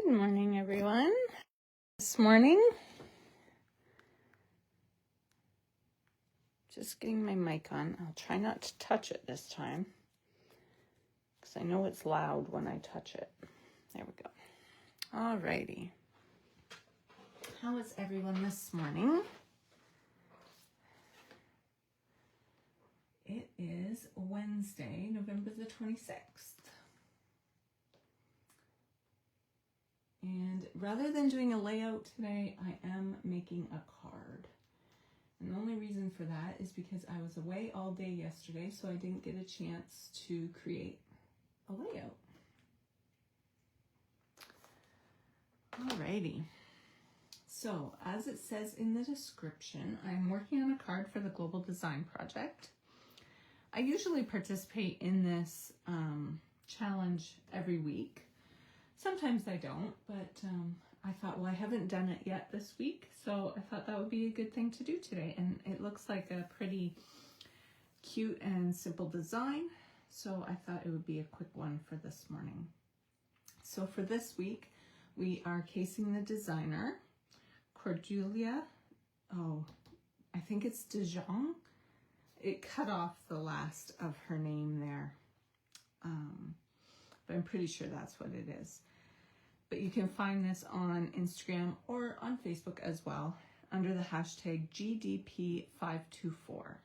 Good morning, everyone. This morning, just getting my mic on. I'll try not to touch it this time because I know it's loud when I touch it. There we go. Alrighty. How is everyone this morning? It is Wednesday, November the 26th. And rather than doing a layout today, I am making a card. And the only reason for that is because I was away all day yesterday, so I didn't get a chance to create a layout. Alrighty. So, as it says in the description, I'm working on a card for the Global Design Project. I usually participate in this challenge every week. Sometimes I don't, but I thought, well, I haven't done it yet this week, so I thought that would be a good thing to do today. And it looks like a pretty cute and simple design, so I thought it would be a quick one for this morning. So for this week, we are casing the designer, Cordula. Oh, I think it's Dijon. It cut off the last of her name there, but I'm pretty sure that's what it is. But you can find this on Instagram or on Facebook as well under the hashtag GDP524.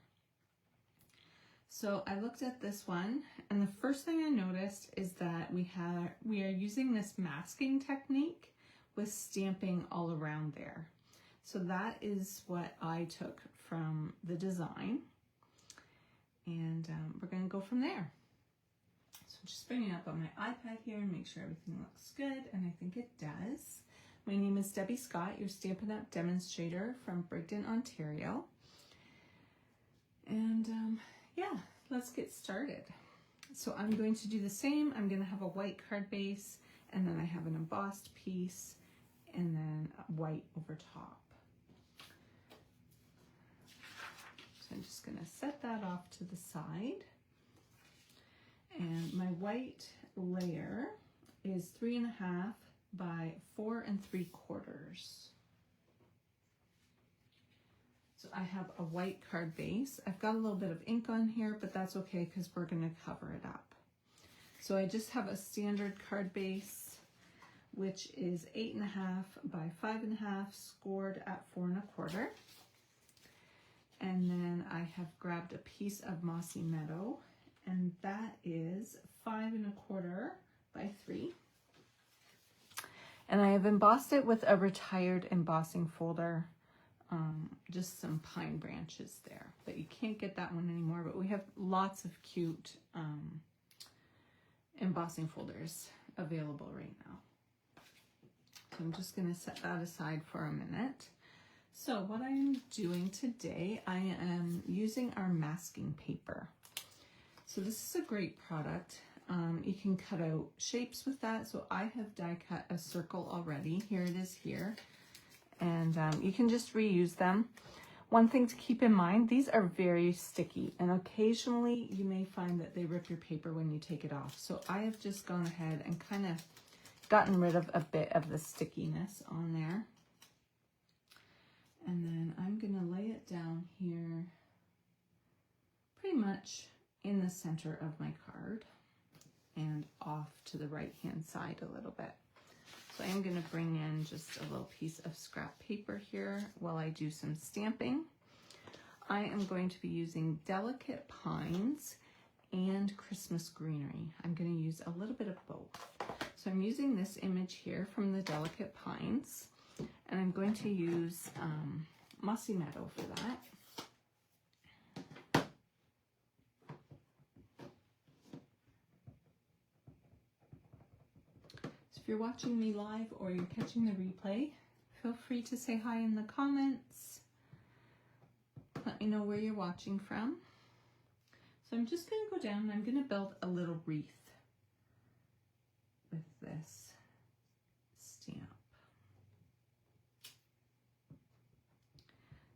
So I looked at this one, and the first thing I noticed is that we are using this masking technique with stamping all around there. So that is what I took from the design, and we're going to go from there. So I'm just bringing it up on my iPad here and make sure everything looks good, and I think it does. My name is Debbie Scott, your Stampin' Up! Demonstrator from Brigden, Ontario. And yeah, let's get started. So I'm going to do the same. I'm going to have a white card base, and then I have an embossed piece, and then white over top. So I'm just going to set that off to the side. And my white layer is 3.5 by 4 3/4. So I have a white card base. I've got a little bit of ink on here, but that's okay because we're going to cover it up. So I just have a standard card base, which is 8.5 by 5.5, scored at 4 1/4. And then I have grabbed a piece of Mossy Meadow, and that is 5 1/4 by 3. And I have embossed it with a retired embossing folder, just some pine branches there, but you can't get that one anymore, but we have lots of cute embossing folders available right now. So I'm just going to set that aside for a minute. So what I'm doing today, I am using our masking paper. So this is a great product. You can cut out shapes with that. So I have die cut a circle already. Here it is here. And you can just reuse them. One thing to keep in mind, these are very sticky, and occasionally you may find that they rip your paper when you take it off. So I have just gone ahead and kind of gotten rid of a bit of the stickiness on there. And then I'm going to lay it down here pretty much in the center of my card and off to the right hand side a little bit. So I am going to bring in just a little piece of scrap paper here while I do some stamping. I am going to be using Delicate Pines and Christmas Greenery. I'm going to use a little bit of both. So I'm using this image here from the Delicate Pines, and I'm going to use Mossy Meadow for that. If you're watching me live or you're catching the replay, feel free to say hi in the comments. Let me know where you're watching from. So I'm just going to go down and I'm going to build a little wreath with this stamp.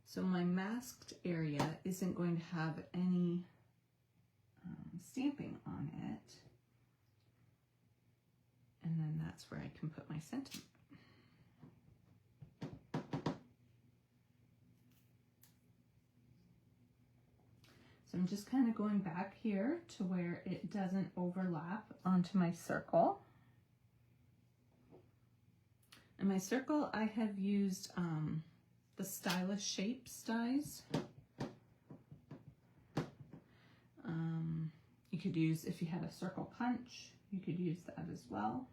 So my masked area isn't going to have any stamping on it. And then that that's where I can put my sentiment. So I'm just kind of going back here to where it doesn't overlap onto my circle. And my circle, I have used the Stylish Shapes dies. You could use, if you had a circle punch, you could use that as well.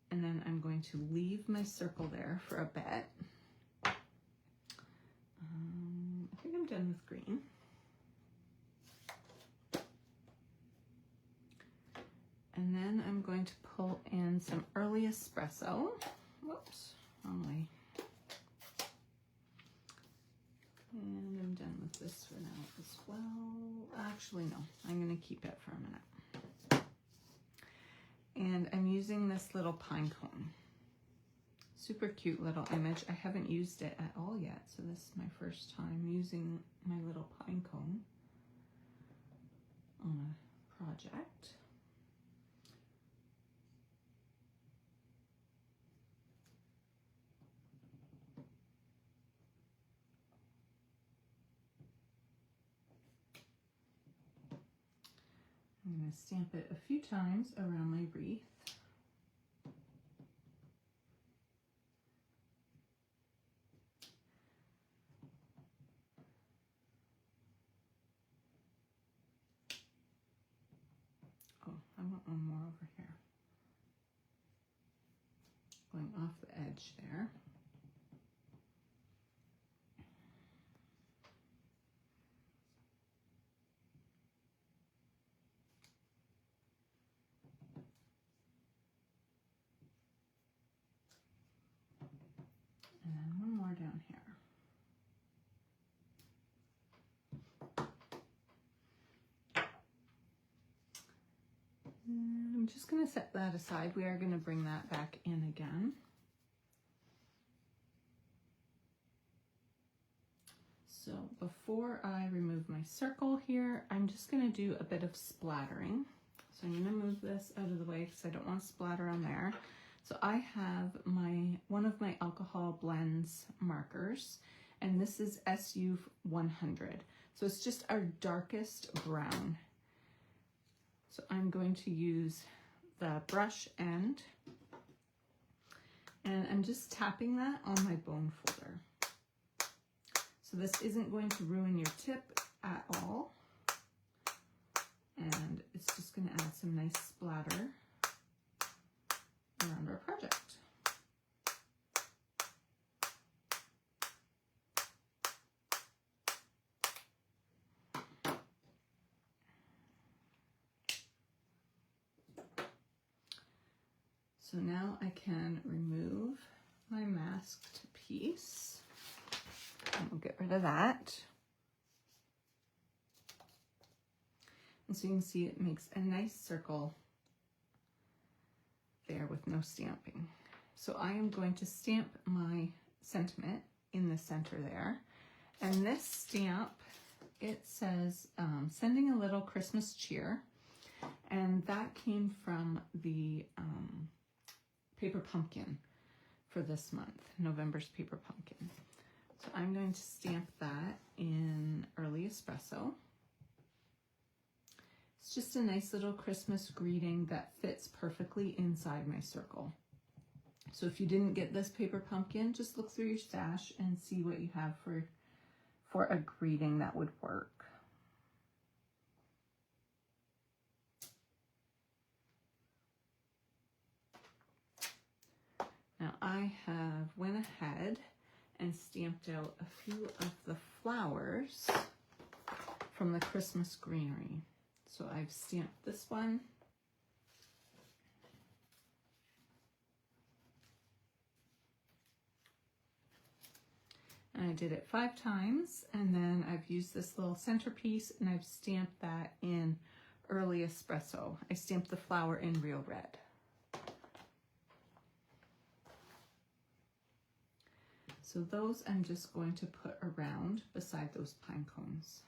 And then I'm going to leave my circle there for a bit. I think I'm done with green. And then I'm going to pull in some early espresso. Whoops, wrong way. And I'm done with this for now as well. Actually, no, I'm going to keep it for a minute. And I'm using this little pine cone. Super cute little image. I haven't used it at all yet, so this is my first time using my little pine cone on a project. I'm going to stamp it a few times around my wreath. Oh, I want one more over here. Going off the edge there. And then one more down here. And I'm just going to set that aside. We are going to bring that back in again. So before I remove my circle here, I'm just going to do a bit of splattering. So I'm going to move this out of the way because I don't want to splatter on there. So I have one of my alcohol blends markers, and this is SU 100. So it's just our darkest brown. So I'm going to use the brush end, and I'm just tapping that on my bone folder. So this isn't going to ruin your tip at all. And it's just going to add some nice splatter around our project. So now I can remove my masked piece. And we'll get rid of that. And so you can see it makes a nice circle there with no stamping. So I am going to stamp my sentiment in the center there. And this stamp, it says, sending a little Christmas cheer. And that came from the paper pumpkin for this month, November's paper pumpkin. So I'm going to stamp that in early espresso. It's just a nice little Christmas greeting that fits perfectly inside my circle. So if you didn't get this paper pumpkin, just look through your stash and see what you have for a greeting that would work. Now I have went ahead and stamped out a few of the flowers from the Christmas greenery. So I've stamped this one. And I did it 5 times, and then I've used this little centerpiece and I've stamped that in early espresso. I stamped the flower in real red. So those I'm just going to put around beside those pine cones.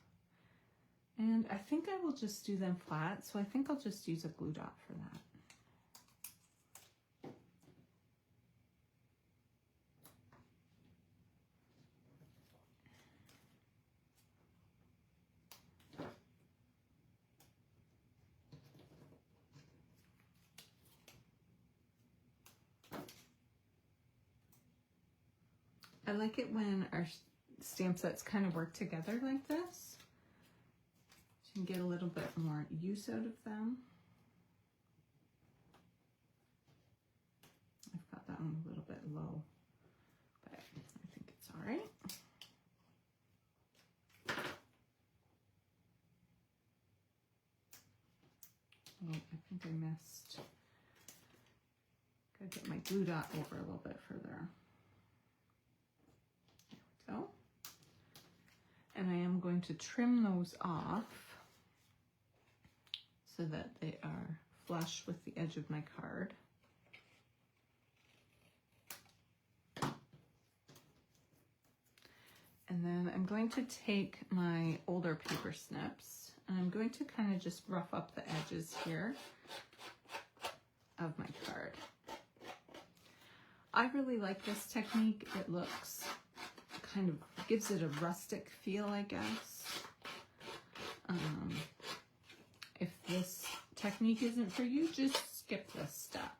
And I think I will just do them flat, so I think I'll just use a glue dot for that. I like it when our stamp sets kind of work together like this. You can get a little bit more use out of them. I've got that one a little bit low, but I think it's all right. Oh, I think I missed. Gotta get my glue dot over a little bit further. There we go. And I am going to trim those off so that they are flush with the edge of my card. And then I'm going to take my older paper snips and I'm going to kind of just rough up the edges here of my card. I really like this technique. It looks kind of, gives it a rustic feel, I guess. If this technique isn't for you, just skip this step.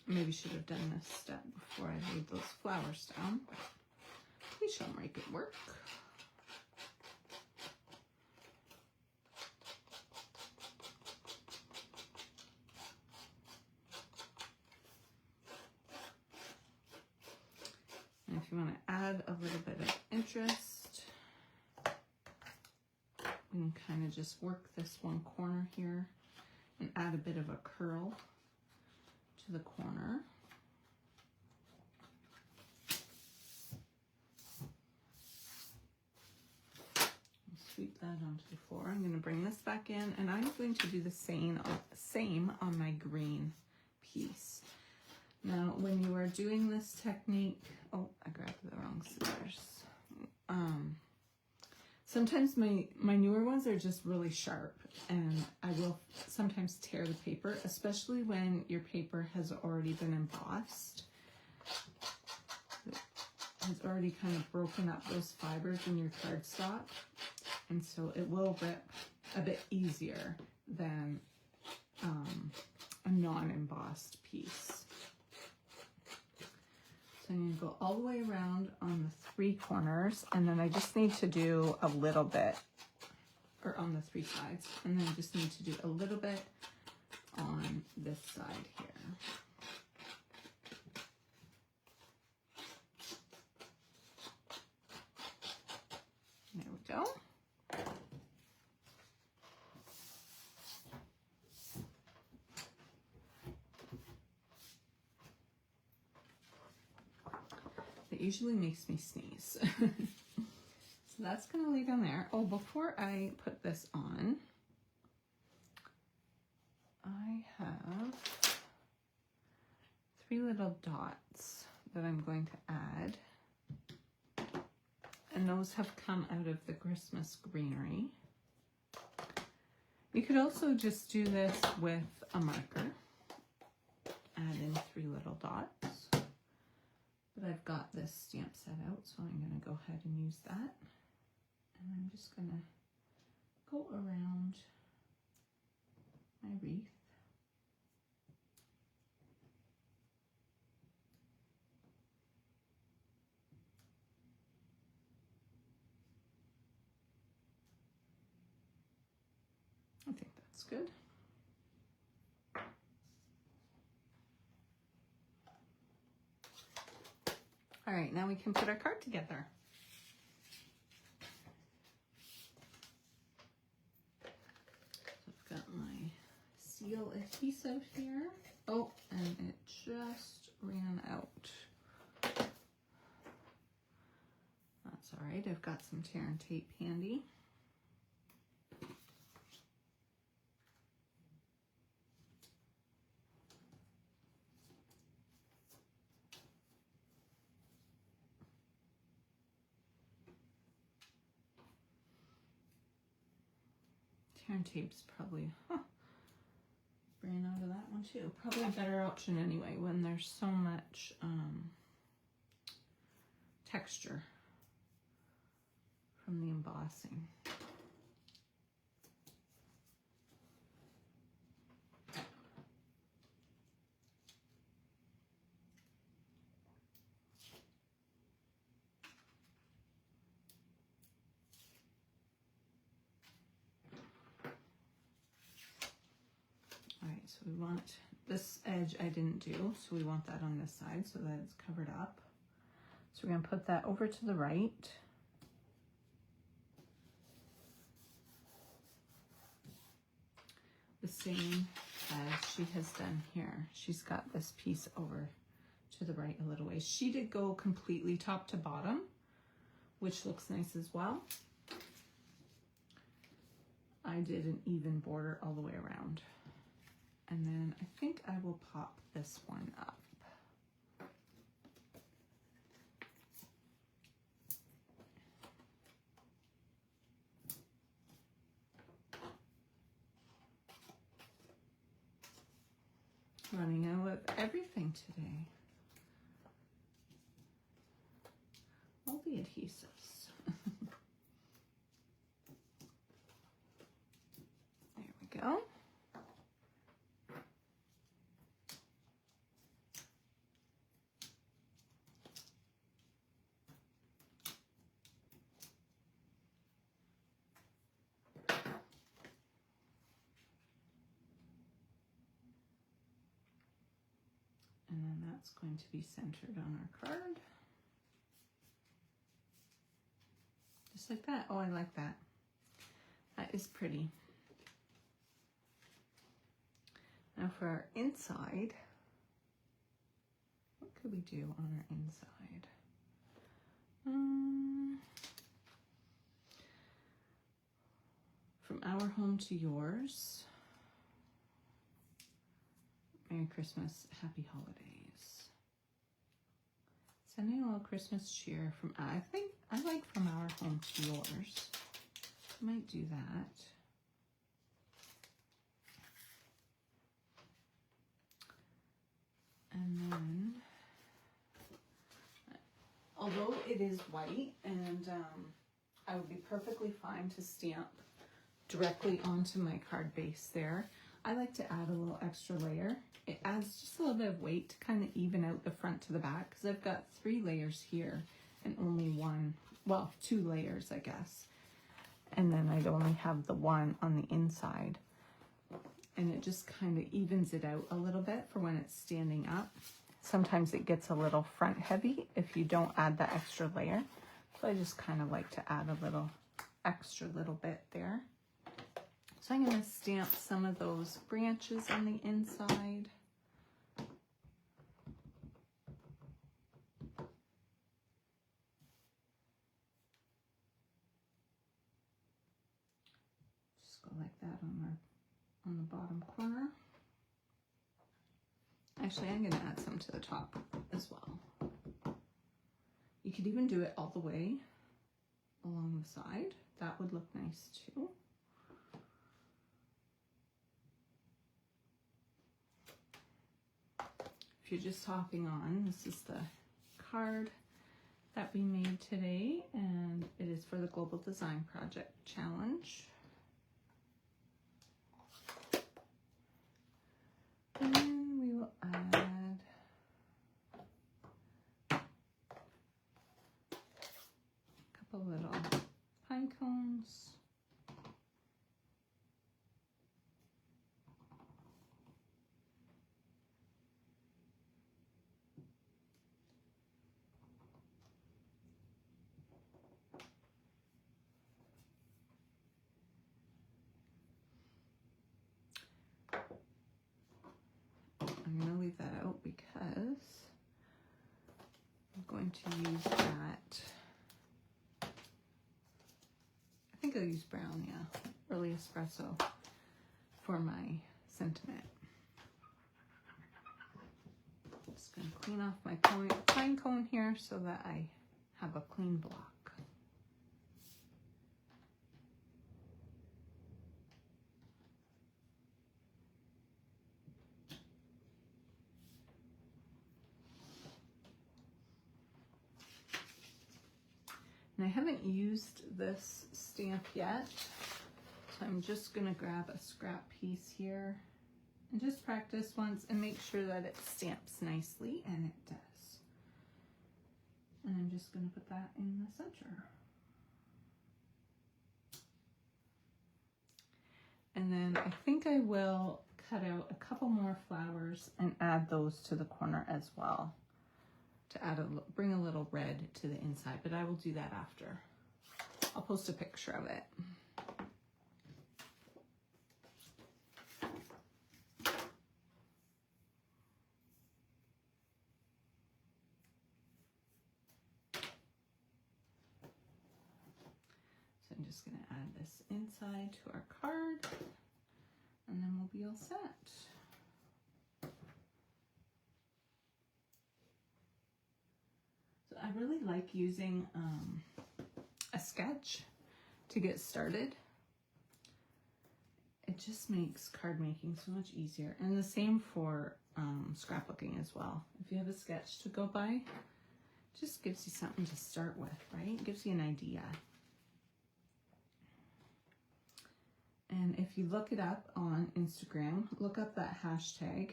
Maybe should have done this step before I laid those flowers down, but we shall make it work. And if you want to add a little bit of interest, we can kind of just work this one corner here and add a bit of a curl to the corner. Sweep that onto the floor. I'm going to bring this back in and I'm going to do the same on my green piece. Now, when you are doing this technique, oh, I grabbed the wrong scissors. Sometimes my newer ones are just really sharp and I will sometimes tear the paper, especially when your paper has already been embossed. It has already kind of broken up those fibers in your cardstock, and so it will rip a bit easier than a non-embossed piece. So I'm going to go all the way around on the 3 corners, and then I just need to do a little bit, or on the 3 sides, and then I just need to do a little bit on this side here. There we go. It usually makes me sneeze. So that's going to lay down there. Oh, before I put this on, I have 3 little dots that I'm going to add. And those have come out of the Christmas Greenery. You could also just do this with a marker. Add in 3 little dots. But I've got this stamp set out, so I'm going to go ahead and use that. And I'm just going to go around my wreath. I think that's good. All right, now we can put our card together. So I've got my seal adhesive here. Oh, and it just ran out. That's all right. I've got some tear and tape handy. Tear and tape's probably, ran out of that one too. Probably a better option anyway when there's so much texture from the embossing. All right, so we want this edge I didn't do, so we want that on this side so that it's covered up. So we're going to put that over to the right. The same as she has done here. She's got this piece over to the right a little ways. She did go completely top to bottom, which looks nice as well. I did an even border all the way around. And then I think I will pop this one up. Running out of everything today. All the adhesives. There we go. And then that's going to be centered on our card. Just like that. Oh, I like that. That is pretty. Now for our inside, what could we do on our inside? From our home to yours. Merry Christmas, happy holidays. Sending a little Christmas cheer from, I think, I like from our home to yours. I might do that. And then, although it is white, and I would be perfectly fine to stamp directly onto my card base there, I like to add a little extra layer. It adds just a little bit of weight to kind of even out the front to the back, because I've got 3 layers here and only 1, well, 2 layers, I guess. And then I'd only have the one on the inside. And it just kind of evens it out a little bit for when it's standing up. Sometimes it gets a little front heavy if you don't add the extra layer. So I just kind of like to add a little extra little bit there. So I'm going to stamp some of those branches on the inside. Just go like that on the bottom corner. Actually, I'm going to add some to the top as well. You could even do it all the way along the side. That would look nice too. If you're just hopping on, this is the card that we made today, and it is for the Global Design Project Challenge. And then we will add a couple little pine cones. leave that out because I'm going to use that. I think I'll use brown, yeah, early espresso for my sentiment. Just going to clean off my pine cone here so that I have a clean block. And I haven't used this stamp yet, so I'm just gonna grab a scrap piece here and just practice once and make sure that it stamps nicely, and it does. And I'm just gonna put that in the center. And then I think I will cut out a couple more flowers and add those to the corner as well, to add bring a little red to the inside, but I will do that after. I'll post a picture of it. So I'm just gonna add this inside to our card, and then we'll be all set. I really like using a sketch to get started. It just makes card making so much easier, and the same for scrapbooking as well. If you have a sketch to go by, it just gives you something to start with, right? It gives you an idea. And if you look it up on Instagram, look up that hashtag,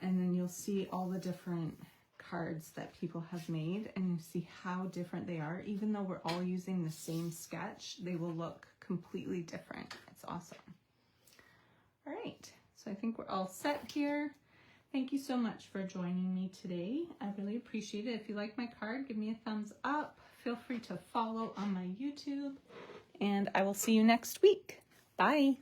and then you'll see all the different cards that people have made, and you see how different they are. Even though we're all using the same sketch, they will look completely different. It's awesome. All right, so I think we're all set here. Thank you so much for joining me today. I really appreciate it. If you like my card, give me a thumbs up. Feel free to follow on my YouTube, and I will see you next week. Bye.